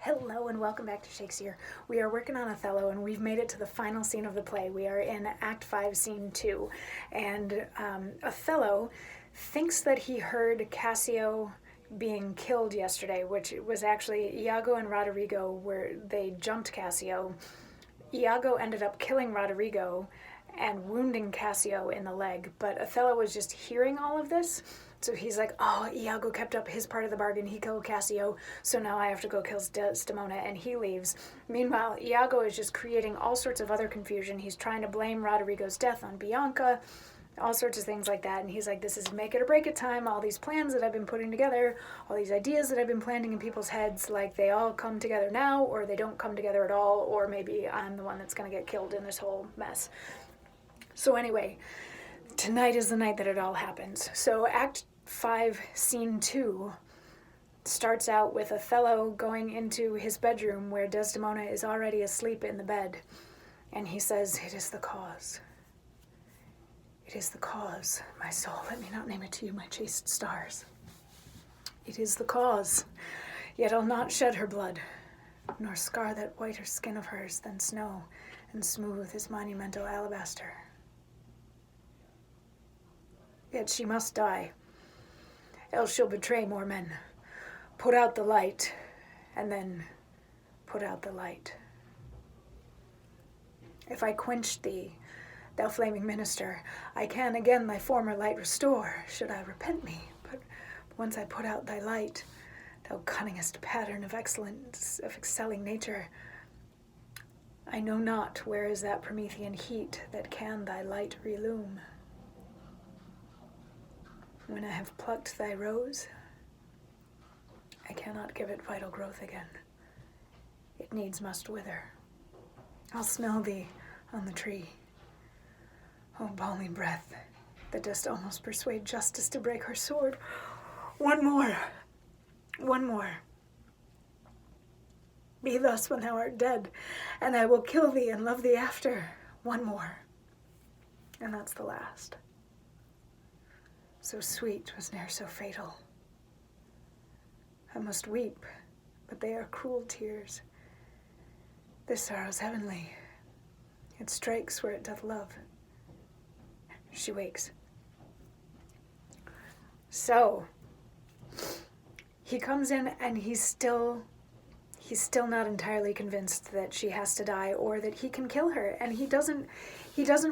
Hello and welcome back to Shakesyear. We are working on Othello and we've made it to the final scene of the play. We are in Act 5, Scene 2. And Othello thinks that he heard Cassio being killed yesterday, which was actually Iago and Roderigo, where they jumped Cassio. Iago ended up killing Roderigo and wounding Cassio in the leg, but Othello was just hearing all of this. So he's like, oh, Iago kept up his part of the bargain. He killed Cassio, so now I have to go kill Desdemona, and he leaves. Meanwhile, Iago is just creating all sorts of other confusion. He's trying to blame Roderigo's death on Bianca, all sorts of things like that. And he's like, this is make it or break it time. All these plans that I've been putting together, all these ideas that I've been planting in people's heads, like they all come together now, or they don't come together at all, or maybe I'm the one that's going to get killed in this whole mess. So anyway, tonight is the night that it all happens. So Act 5, Scene 2 starts out with Othello going into his bedroom where Desdemona is already asleep in the bed. And he says, it is the cause. It is the cause, my soul. Let me not name it to you, my chaste stars. It is the cause. Yet I'll not shed her blood, nor scar that whiter skin of hers than snow, and smooth as monumental alabaster. Yet she must die, else she'll betray more men. Put out the light, and then put out the light. If I quench thee, thou flaming minister, I can again thy former light restore, should I repent me. But once I put out thy light, thou cunningest pattern of excellence, of excelling nature, I know not where is that Promethean heat that can thy light relume. When I have plucked thy rose, I cannot give it vital growth again. It needs must wither. I'll smell thee on the tree. Oh, balmy breath, that dost almost persuade justice to break her sword. One more. Be thus when thou art dead, and I will kill thee and love thee after. One more. And that's the last. So sweet was ne'er so fatal. I must weep, but they are cruel tears. This sorrow's heavenly. It strikes where it doth love. She wakes. So, he comes in and he's still not entirely convinced that she has to die or that he can kill her, and he doesn't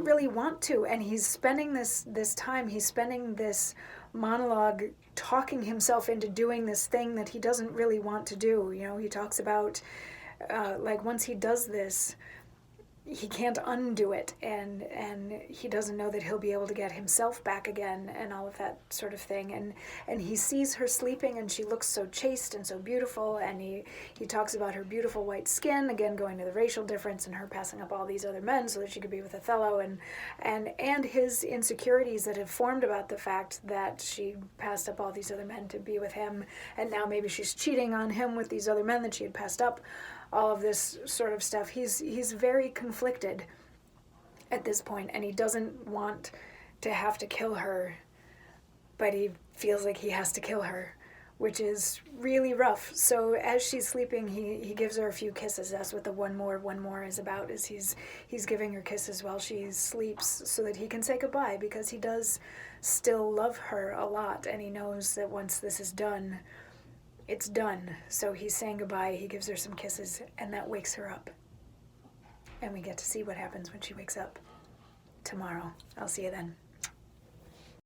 really want to, and he's spending this time, he's spending this monologue talking himself into doing this thing that he doesn't really want to do. You know, he talks about like once he does this, he can't undo it, and he doesn't know that he'll be able to get himself back again and all of that sort of thing. And he sees her sleeping and she looks so chaste and so beautiful, and he talks about her beautiful white skin, again going to the racial difference and her passing up all these other men so that she could be with Othello, and his insecurities that have formed about the fact that she passed up all these other men to be with him, and now maybe she's cheating on him with these other men that she had passed up. All of this sort of stuff. He's very conflicted at this point, and he doesn't want to have to kill her, but he feels like he has to kill her, which is really rough. So as she's sleeping, he gives her a few kisses. That's what the one more is about, is he's giving her kisses while she sleeps so that he can say goodbye, because he does still love her a lot, and he knows that once this is done, it's done. So he's saying goodbye, he gives her some kisses, and that wakes her up. And we get to see what happens when she wakes up tomorrow. I'll see you then.